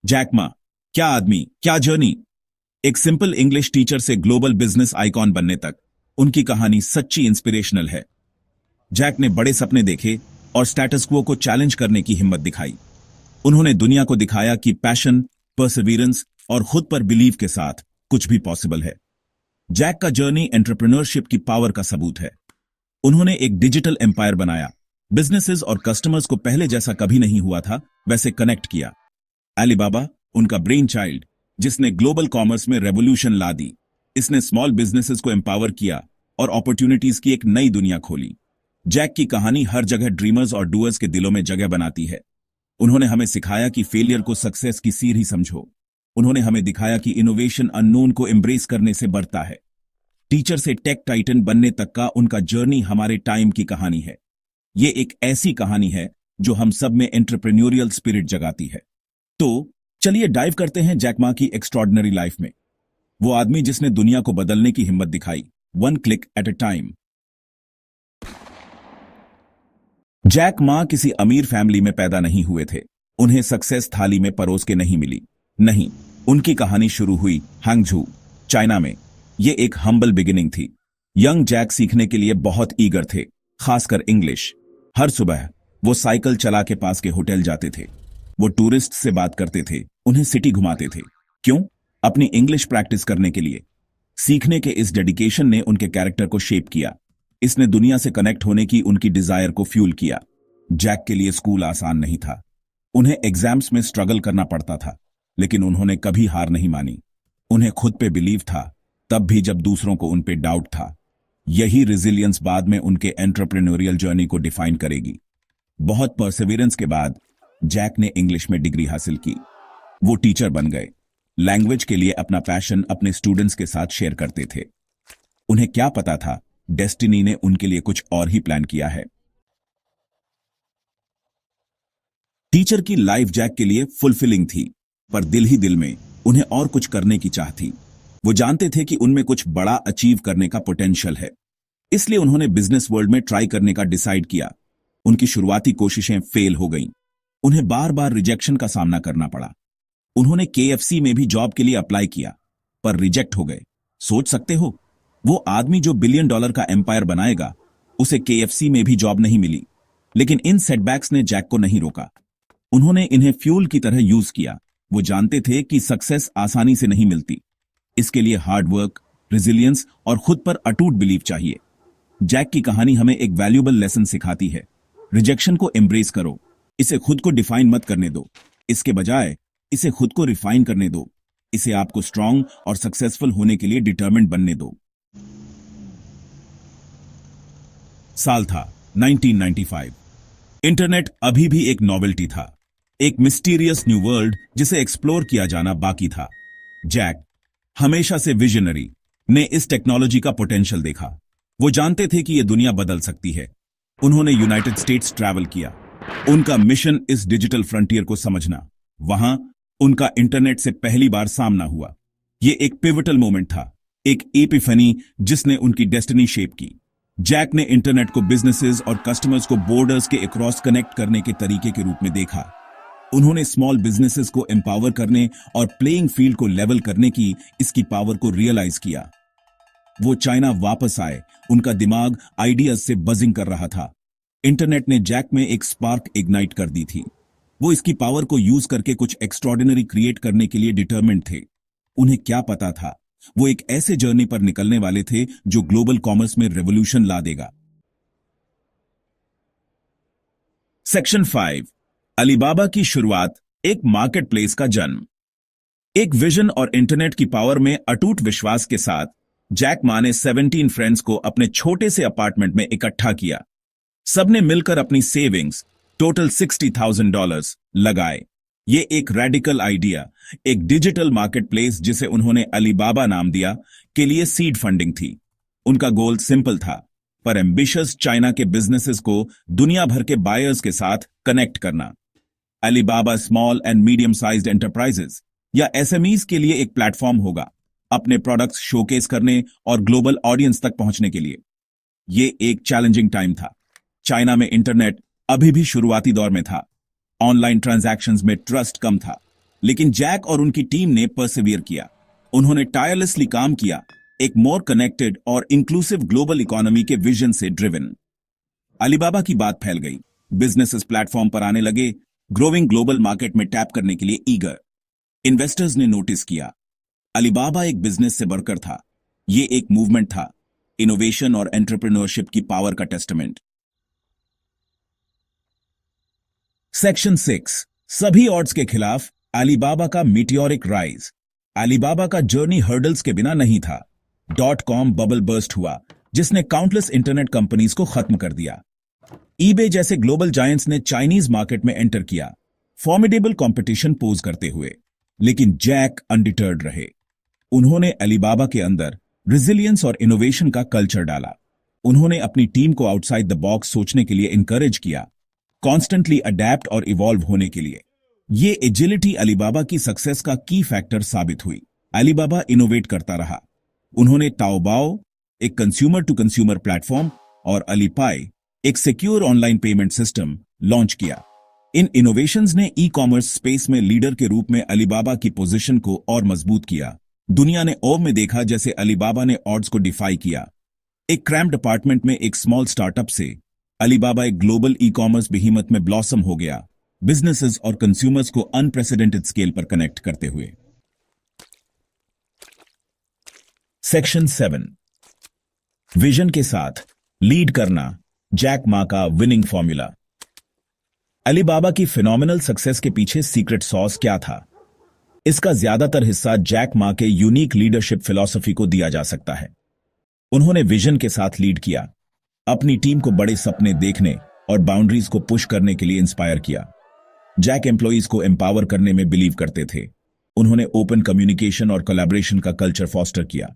Jack Ma, क्या आदमी, क्या जर्नी। एक सिंपल इंग्लिश टीचर से ग्लोबल बिजनेस आइकॉन बनने तक उनकी कहानी सच्ची इंस्पिरेशनल है। जैक ने बड़े सपने देखे और स्टेटस क्वो को चैलेंज करने की हिम्मत दिखाई। उन्होंने दुनिया को दिखाया कि पैशन, परसिवियरेंस और खुद पर बिलीव के साथ कुछ भी पॉसिबल है। जैक का जर्नी एंटरप्रेन्योरशिप की पावर का सबूत है। उन्होंने एक डिजिटल एम्पायर बनाया, बिजनेसेस और कस्टमर्स को पहले जैसा कभी नहीं हुआ था वैसे कनेक्ट किया। अलीबाबा उनका ब्रेन चाइल्ड, जिसने ग्लोबल कॉमर्स में रेवोल्यूशन ला दी। इसने स्मॉल बिजनेसेस को एम्पावर किया और अपॉर्चुनिटीज की एक नई दुनिया खोली। जैक की कहानी हर जगह ड्रीमर्स और डूअर्स के दिलों में जगह बनाती है। उन्होंने हमें सिखाया कि फेलियर को सक्सेस की सीढ़ी समझो। उन्होंने हमें दिखाया कि इनोवेशन अननोन को एम्ब्रेस करने से बढ़ता है। टीचर से टेक टाइटन बनने तक का उनका जर्नी हमारे टाइम की कहानी है। ये एक ऐसी कहानी है जो हम सब में एंटरप्रेन्योरियल स्पिरिट जगाती है। तो चलिए डाइव करते हैं जैक मा की एक्स्ट्रॉर्डिनरी लाइफ में। वो आदमी जिसने दुनिया को बदलने की हिम्मत दिखाई, one click at a time. Jack Ma किसी अमीर फैमिली में पैदा नहीं हुए थे। उन्हें सक्सेस थाली में परोस के नहीं मिली। नहीं, उनकी कहानी शुरू हुई हांगझू, चाइना में। ये एक हम्बल बिगिनिंग थी। यंग जैक सीखने के लिए बहुत ईगर थे, खासकर इंग्लिश। हर सुबह वो साइकिल चला के पास के होटल जाते थे। वो टूरिस्ट से बात करते थे, उन्हें सिटी घुमाते थे। क्यों? अपनी इंग्लिश प्रैक्टिस करने के लिए। सीखने के इस डेडिकेशन ने उनके कैरेक्टर को शेप किया। इसने दुनिया से कनेक्ट होने की उनकी डिजायर को फ्यूल किया। जैक के लिए स्कूल आसान नहीं था। उन्हें एग्जाम्स में स्ट्रगल करना पड़ता था, लेकिन उन्होंने कभी हार नहीं मानी। उन्हें खुद पे बिलीव था, तब भी जब दूसरों को उन पे डाउट था। यही रेजिलियंस बाद में उनके एंटरप्रेन्योरियल जर्नी को डिफाइन करेगी। बहुत परसिवियरेंस के बाद जैक ने इंग्लिश में डिग्री हासिल की। वो टीचर बन गए। लैंग्वेज के लिए अपना पैशन अपने स्टूडेंट्स के साथ शेयर करते थे। उन्हें क्या पता था, डेस्टिनी ने उनके लिए कुछ और ही प्लान किया है। टीचर की लाइफ जैक के लिए फुलफिलिंग थी, पर दिल ही दिल में उन्हें और कुछ करने की चाह थी। वो जानते थे कि उनमें कुछ बड़ा अचीव करने का पोटेंशियल है। इसलिए उन्होंने बिजनेस वर्ल्ड में ट्राई करने का डिसाइड किया। उनकी शुरुआती कोशिशें फेल हो गईं। उन्हें बार बार रिजेक्शन का सामना करना पड़ा। उन्होंने केएफसी में भी जॉब के लिए अप्लाई किया, पर रिजेक्ट हो गए। सोच सकते हो, वो आदमी जो $1 बिलियन का एम्पायर बनाएगा, उसे केएफसी में भी जॉब नहीं मिली। लेकिन इन सेटबैक्स ने जैक को नहीं रोका। उन्होंने इन्हें फ्यूल की तरह यूज किया। वो जानते थे कि सक्सेस आसानी से नहीं मिलती। इसके लिए हार्ड वर्क, रेजिलियंस और खुद पर अटूट बिलीव चाहिए। जैक की कहानी हमें एक वैल्यूएबल लेसन सिखाती है। रिजेक्शन को एम्ब्रेस करो। इसे खुद को डिफाइन मत करने दो। इसके बजाय इसे खुद को रिफाइन करने दो। इसे आपको स्ट्रांग और सक्सेसफुल होने के लिए डिटरमिन्ड बनने दो। साल था 1995। इंटरनेट अभी भी एक नॉवेल्टी था, एक मिस्टीरियस न्यू वर्ल्ड जिसे एक्सप्लोर किया जाना बाकी था। जैक, हमेशा से विजनरी, ने इस टेक्नोलॉजी का पोटेंशियल देखा। वो जानते थे कि यह दुनिया बदल सकती है। उन्होंने यूनाइटेड स्टेट्स ट्रैवल किया। उनका मिशन इस डिजिटल फ्रंटियर को समझना। वहां उनका इंटरनेट से पहली बार सामना हुआ। यह एक पिवटल मोमेंट था, एक एपिफनी जिसने उनकी डेस्टिनी शेप की। जैक ने इंटरनेट को बिजनेसेस और कस्टमर्स को बॉर्डर्स के अक्रॉस कनेक्ट करने के तरीके के रूप में देखा। उन्होंने स्मॉल बिजनेसेस को एम्पावर करने और प्लेइंग फील्ड को लेवल करने की इसकी पावर को रियलाइज किया। वो चाइना वापस आए। उनका दिमाग आइडियाज से बजिंग कर रहा था। इंटरनेट ने जैक में एक स्पार्क इग्नाइट कर दी थी। वो इसकी पावर को यूज करके कुछ एक्स्ट्रॉर्डिनरी क्रिएट करने के लिए डिटरमिन्ड थे। उन्हें क्या पता था, वो एक ऐसे जर्नी पर निकलने वाले थे जो ग्लोबल कॉमर्स में रेवोल्यूशन ला देगा। सेक्शन 5, अलीबाबा की शुरुआत, एक मार्केट प्लेस का जन्म। एक विजन और इंटरनेट की पावर में अटूट विश्वास के साथ जैक मा ने 17 फ्रेंड्स को अपने छोटे से अपार्टमेंट में इकट्ठा किया। सबने मिलकर अपनी सेविंग्स, टोटल $60,000 लगाए। ये एक रेडिकल आइडिया, एक डिजिटल मार्केट प्लेस जिसे उन्होंने अलीबाबा नाम दिया, के लिए सीड फंडिंग थी। उनका गोल सिंपल था, पर एम्बिशियस चाइना के बिजनेसेस को दुनिया भर के बायर्स के साथ कनेक्ट करना। Alibaba small and medium sized enterprises या एसएमईज के लिए एक प्लेटफॉर्म होगा, अपने प्रोडक्ट्स शोकेस करने और ग्लोबल ऑडियंस तक पहुंचने के लिए। ये एक चैलेंजिंग टाइम था। चाइना में इंटरनेट अभी भी शुरुआती दौर में था। ऑनलाइन ट्रांजैक्शंस में ट्रस्ट कम था, लेकिन जैक और उनकी टीम ने परसिवियर किया। उन्होंने टायरलेसली काम किया, एक मोर कनेक्टेड और इंक्लूसिव ग्लोबल इकोनॉमी के विजन से ड्रिवन। अलीबाबा की बात फैल गई, बिजनेसेस प्लेटफॉर्म पर आने लगे, ग्रोइंग ग्लोबल मार्केट में टैप करने के लिए ईगर। इन्वेस्टर्स ने नोटिस किया, अलीबाबा एक बिजनेस से बढ़कर था, ये एक मूवमेंट था, इनोवेशन और एंटरप्रेन्योरशिप की पावर का टेस्टामेंट। सेक्शन 6, सभी ऑड्स के खिलाफ अलीबाबा का मीटियोरिक राइज। अलीबाबा का जर्नी हर्डल्स के बिना नहीं था। .com बबल बर्स्ट हुआ, जिसने काउंटलेस इंटरनेट कंपनीज को खत्म कर दिया। ईबे जैसे ग्लोबल जायंट्स ने चाइनीज मार्केट में एंटर किया, फॉर्मिडेबल कंपटीशन पोज करते हुए। लेकिन जैक अनडिटर्ड रहे। उन्होंने अलीबाबा के अंदर रिजिलियंस और इनोवेशन का कल्चर डाला। उन्होंने अपनी टीम को आउटसाइड द बॉक्स सोचने के लिए इंकरेज किया, कॉन्स्टेंटली अडेप्ट और इवॉल्व होने के लिए। ये एजिलिटी अलीबाबा की सक्सेस का की फैक्टर साबित हुई। अलीबाबा इनोवेट करता रहा। उन्होंने ताओबाओ, एक कंज्यूमर टू कंज्यूमर प्लेटफॉर्म, और अलीपाई, एक secure online payment system launch किया। इन इनोवेशंस ने ई कॉमर्स स्पेस में लीडर के रूप में अलीबाबा की पोजीशन को और मजबूत किया। दुनिया ने ओव में देखा जैसे अलीबाबा ने ऑड्स को डिफाई किया। एक क्रैम्प्ड अपार्टमेंट में एक स्मॉल स्टार्टअप से अलीबाबा एक ग्लोबल ई कॉमर्स बेहीमत में ब्लॉसम हो गया, बिजनेसेस और कंज्यूमर्स को अनप्रेसिडेंटेड स्केल पर कनेक्ट करते हुए। सेक्शन 7, विजन के साथ लीड करना, जैक मा का विनिंग फॉर्मूला। अलीबाबा की फिनोमिनल सक्सेस के पीछे सीक्रेट सॉस क्या था? इसका ज्यादातर हिस्सा जैक मा के यूनिक लीडरशिप फिलॉसफी को दिया जा सकता है। उन्होंने विजन के साथ लीड किया, अपनी टीम को बड़े सपने देखने और बाउंड्रीज को पुश करने के लिए इंस्पायर किया। जैक एम्प्लॉइज को एम्पावर करने में बिलीव करते थे। उन्होंने ओपन कम्युनिकेशन और कोलैबोरेशन का कल्चर फॉस्टर किया।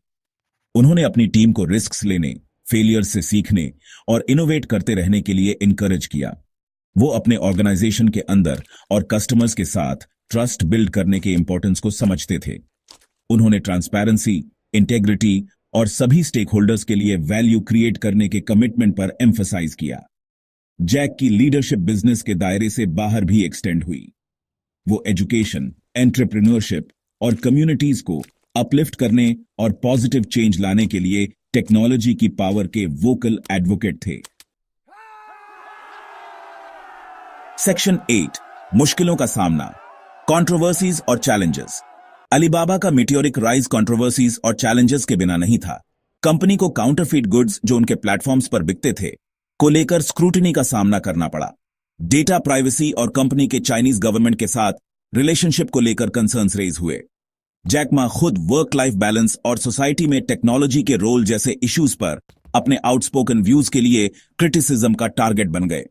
उन्होंने अपनी टीम को रिस्क्स लेने, फेलियर से सीखने और इनोवेट करते रहने के लिए इनकरेज किया। वो अपने ऑर्गेनाइजेशन के अंदर और कस्टमर्स के साथ ट्रस्ट बिल्ड करने के इंपॉर्टेंस को समझते थे। उन्होंने ट्रांसपेरेंसी, इंटेग्रिटी और सभी स्टेक होल्डर्स के लिए वैल्यू क्रिएट करने के कमिटमेंट पर एम्फसाइज किया। जैक की लीडरशिप बिजनेस के दायरे से बाहर भी एक्सटेंड हुई। वो एजुकेशन, एंटरप्रेन्योरशिप और कम्युनिटीज को अपलिफ्ट करने और पॉजिटिव चेंज लाने के लिए टेक्नोलॉजी की पावर के वोकल एडवोकेट थे। सेक्शन 8, मुश्किलों का सामना, कंट्रोवर्सीज और चैलेंजेस। अलीबाबा का मीटियोरिक राइज कंट्रोवर्सीज और चैलेंजेस के बिना नहीं था। कंपनी को काउंटरफीट गुड्स जो उनके प्लेटफॉर्म्स पर बिकते थे को लेकर स्क्रूटिनी का सामना करना पड़ा। डेटा प्राइवेसी और कंपनी के चाइनीज गवर्नमेंट के साथ रिलेशनशिप को लेकर कंसर्न्स रेज हुए। जैक मा खुद वर्क लाइफ बैलेंस और सोसाइटी में टेक्नोलॉजी के रोल जैसे इश्यूज पर अपने आउटस्पोकन व्यूज के लिए क्रिटिसिज्म का टारगेट बन गए।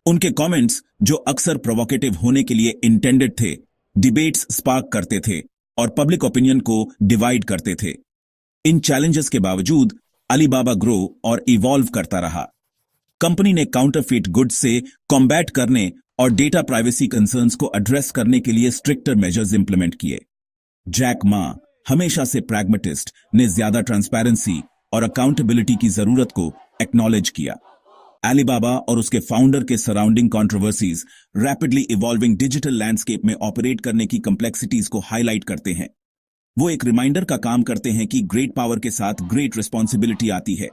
उनके कमेंट्स, जो अक्सर प्रोवोकेटिव होने के लिए इंटेंडेड थे, डिबेट्स स्पार्क करते थे और पब्लिक ओपिनियन को डिवाइड करते थे। इन चैलेंजेस के बावजूद अलीबाबा ग्रो और इवॉल्व करता रहा। कंपनी ने काउंटरफीट गुड्स से कॉम्बैट करने और डेटा प्राइवेसी कंसर्न्स को एड्रेस करने के लिए स्ट्रिक्टर मेजर्स इंप्लीमेंट किए। जैक मा, हमेशा से प्रैग्मेटिस्ट, ने ज्यादा ट्रांसपेरेंसी और अकाउंटेबिलिटी की जरूरत को एक्नॉलेज किया। अलीबाबा और उसके फाउंडर के surrounding controversies rapidly evolving digital landscape में ऑपरेट करने की कॉम्प्लेक्सिटीज को हाईलाइट करते हैं। वो एक रिमाइंडर का काम करते हैं कि ग्रेट पावर के साथ ग्रेट रिस्पॉन्सिबिलिटी आती है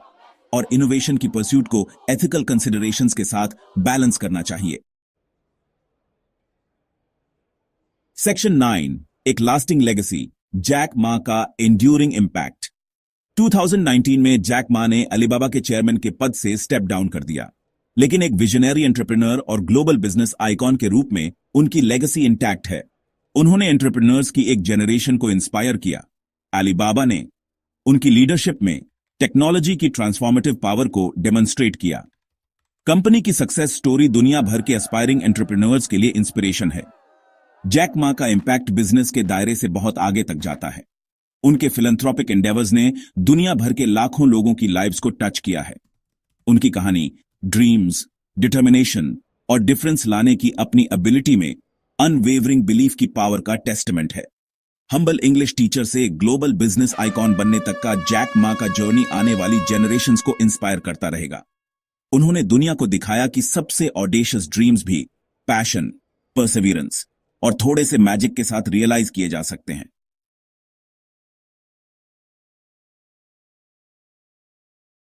और इनोवेशन की परस्यूट को एथिकल कंसिडरेशंस के साथ बैलेंस करना चाहिए। सेक्शन 9, एक लास्टिंग लेगेसी, जैक मा का एंड्यूरिंग इंपैक्ट। 2019 में जैक मा ने अलीबाबा के चेयरमैन के पद से स्टेप डाउन कर दिया, लेकिन एक विजनरी एंटरप्रेन्योर और ग्लोबल बिजनेस आइकॉन के रूप में उनकी लेगेसी इंटैक्ट है। उन्होंने एंटरप्रेन्योर्स की एक जनरेशन को इंस्पायर किया। अलीबाबा ने उनकी लीडरशिप में टेक्नोलॉजी की ट्रांसफॉर्मेटिव पावर को डेमोन्स्ट्रेट किया। कंपनी की सक्सेस स्टोरी दुनिया भर के एस्पायरिंग एंटरप्रेन्योर्स के लिए इंस्पिरेशन है। जैक मा का इंपैक्ट बिजनेस के दायरे से बहुत आगे तक जाता है। उनके फिलैंथ्रोपिक एंडेवर्स ने दुनिया भर के लाखों लोगों की लाइव्स को टच किया है। उनकी कहानी ड्रीम्स, डिटर्मिनेशन और डिफरेंस लाने की अपनी एबिलिटी में अनवेवरिंग बिलीफ की पावर का टेस्टमेंट है। हम्बल इंग्लिश टीचर से ग्लोबल बिजनेस आइकॉन बनने तक का जैक मा का जर्नी आने वाली जनरेशंस को इंस्पायर करता रहेगा। उन्होंने दुनिया को दिखाया कि सबसे ऑडेशियस ड्रीम्स भी पैशन, परसेवरेंस और थोड़े से मैजिक के साथ रियलाइज किए जा सकते हैं।